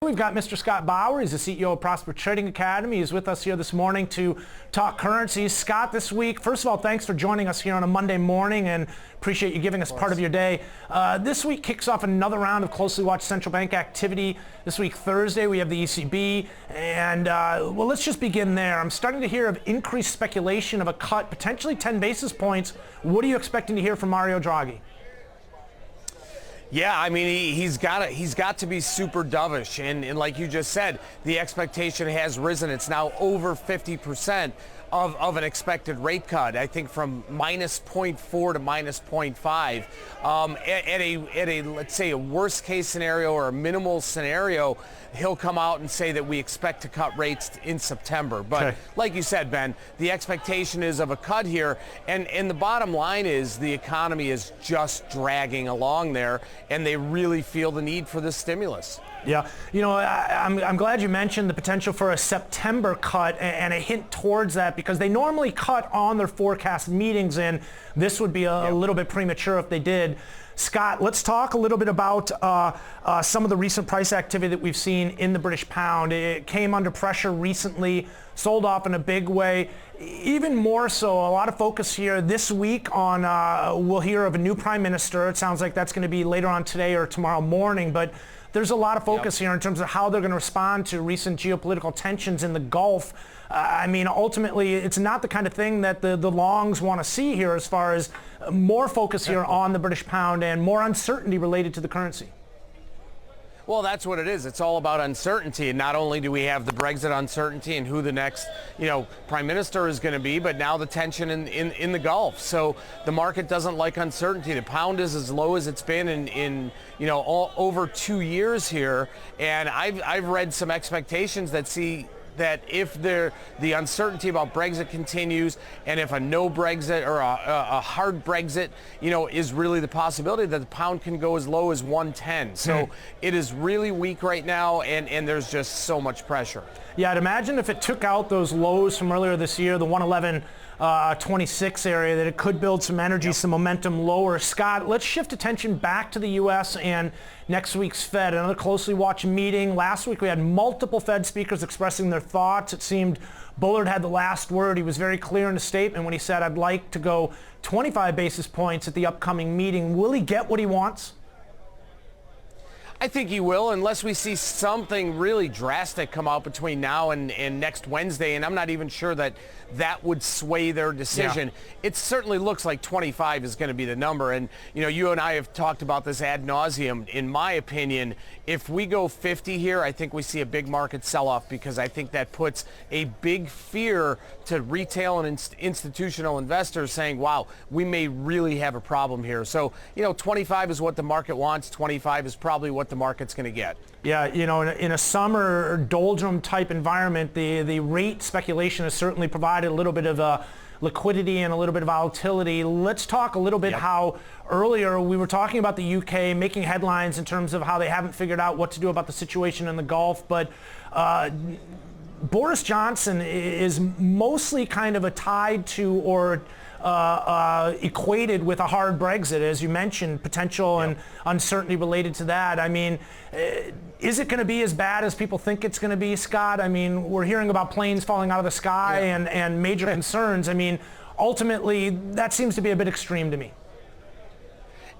We've got Mr. Scott Bauer. He's the CEO of Prosper Trading Academy. He's with us here this morning to talk currencies. Scott, this week, first of all, thanks for joining us here on a Monday morning and appreciate you giving us part of your day. This week kicks off another round of closely watched central bank activity. This week, Thursday, we have the ECB. And, well, let's just begin there. I'm starting to hear of increased speculation of a cut, potentially 10 basis points. What are you expecting to hear from Mario Draghi? Yeah, I mean, he's got to be super dovish, and like you just said, the expectation has risen. It's now over 50% of an expected rate cut. I think from minus 0.4 to minus 0.5. At a let's say a worst case scenario or a minimal scenario, he'll come out and say that we expect to cut rates in September. But like you said, Ben, the expectation is of a cut here, and the bottom line is the economy is just dragging along there, and they really feel the need for this stimulus. Yeah, you know, I'm glad you mentioned the potential for a September cut and a hint towards that, because they normally cut on their forecast meetings, and this would be a little bit premature if they did. Scott, let's talk a little bit about some of the recent price activity that we've seen in the British pound. It came under pressure recently, sold off in a big way. Even more so, a lot of focus here this week on, we'll hear of a new prime minister. It sounds like that's going to be later on today or tomorrow morning, but there's a lot of focus here in terms of how they're going to respond to recent geopolitical tensions in the Gulf. I mean, ultimately, it's not the kind of thing that the longs want to see here, as far as more focus here on the British pound and more uncertainty related to the currency. Well, that's what it is. It's all about uncertainty. And not only do we have the Brexit uncertainty and who the next, prime minister is going to be, but now the tension in the Gulf. So the market doesn't like uncertainty. The pound is as low as it's been in over 2 years here. And I've read some expectations that see that if the uncertainty about Brexit continues, and if a no Brexit or a hard Brexit, is really the possibility, that the pound can go as low as 110. So it is really weak right now, and there's just so much pressure. Yeah, I'd imagine if it took out those lows from earlier this year, the 111.26 area, that it could build some energy, some momentum lower. Scott, let's shift attention back to the U.S. and next week's Fed. Another closely watched meeting. Last week we had multiple Fed speakers expressing their thoughts. It seemed Bullard had the last word. He was very clear in a statement when he said, I'd like to go 25 basis points at the upcoming meeting. Will he get what he wants? I think he will, unless we see something really drastic come out between now and next Wednesday, and I'm not even sure that would sway their decision. Yeah. It certainly looks like 25 is going to be the number, and you and I have talked about this ad nauseum. In my opinion, if we go 50 here, I think we see a big market sell-off, because I think that puts a big fear to retail and institutional investors, saying, wow, we may really have a problem here. So, 25 is what the market wants. 25 is probably what the market's going to get. Yeah, in a summer doldrum type environment, the rate speculation has certainly provided a little bit of liquidity and a little bit of volatility. Let's talk a little bit how earlier we were talking about the UK making headlines in terms of how they haven't figured out what to do about the situation in the Gulf, but Boris Johnson is mostly kind of tied to or equated with a hard Brexit, as you mentioned, potential and uncertainty related to that. I mean, is it going to be as bad as people think it's going to be, Scott? I mean, we're hearing about planes falling out of the sky and major concerns. I mean, ultimately, that seems to be a bit extreme to me.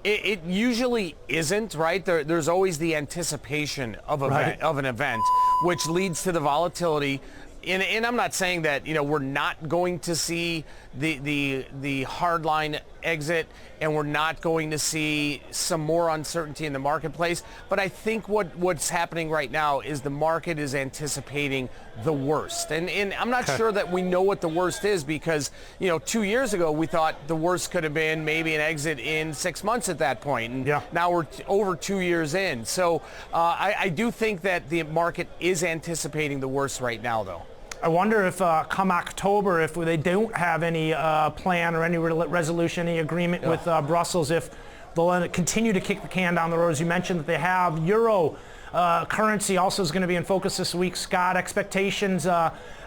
It usually isn't, right? There's always the anticipation of an event, which leads to the volatility. And I'm not saying that we're not going to see the hardline exit, and we're not going to see some more uncertainty in the marketplace. But I think what's happening right now is the market is anticipating the worst. And I'm not sure that we know what the worst is, because 2 years ago we thought the worst could have been maybe an exit in 6 months at that point, and now we're over 2 years in. So I do think that the market is anticipating the worst right now, though. I wonder if come October, if they don't have any plan or any resolution, any agreement with Brussels, if they'll continue to kick the can down the road. As you mentioned that they have. Euro currency also is going to be in focus this week, Scott. Expectations,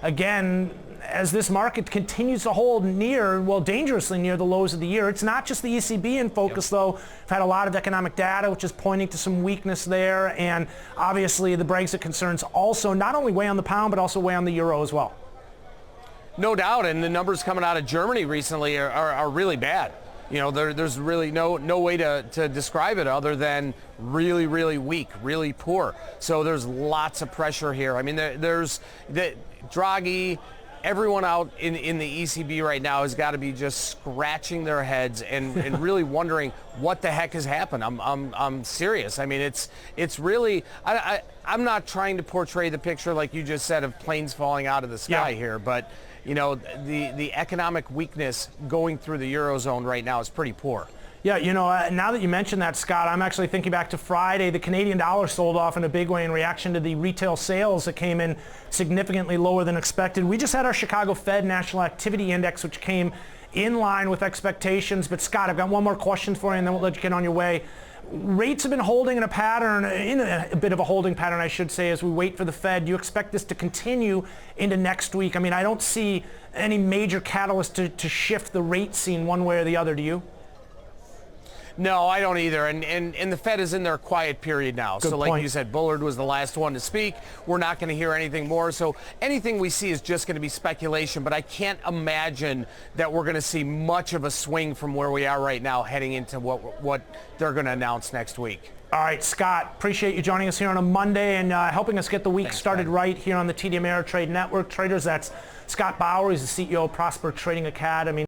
again, as this market continues to hold near, well, dangerously near the lows of the year. It's not just the ECB in focus, though. We've had a lot of economic data, which is pointing to some weakness there. And obviously, the Brexit concerns also not only weigh on the pound, but also weigh on the euro as well. No doubt, and the numbers coming out of Germany recently are really bad. You know, there's really no way to describe it other than really, really weak, really poor. So there's lots of pressure here. I mean, there's Draghi, everyone out in the ECB right now has got to be just scratching their heads and really wondering what the heck has happened. I'm serious. I mean, it's really, I'm not trying to portray the picture like you just said of planes falling out of the sky here, but you know, the economic weakness going through the Eurozone right now is pretty poor. Yeah, you know, now that you mentioned that, Scott, I'm actually thinking back to Friday. The Canadian dollar sold off in a big way in reaction to the retail sales that came in significantly lower than expected. We just had our Chicago Fed National Activity Index, which came in line with expectations. But, Scott, I've got one more question for you, and then we'll let you get on your way. Rates have been holding in a pattern, in a bit of a holding pattern, I should say, as we wait for the Fed. Do you expect this to continue into next week? I mean, I don't see any major catalyst to shift the rate scene one way or the other. Do you? No, I don't either. And the Fed is in their quiet period now. Good so like point. you said, Bullard was the last one to speak. We're not going to hear anything more. So anything we see is just going to be speculation. But I can't imagine that we're going to see much of a swing from where we are right now heading into what they're going to announce next week. All right, Scott, appreciate you joining us here on a Monday and helping us get the week started Brad. Right here on the TD Ameritrade Network. Traders, that's Scott Bauer. He's the CEO of Prosper Trading Academy.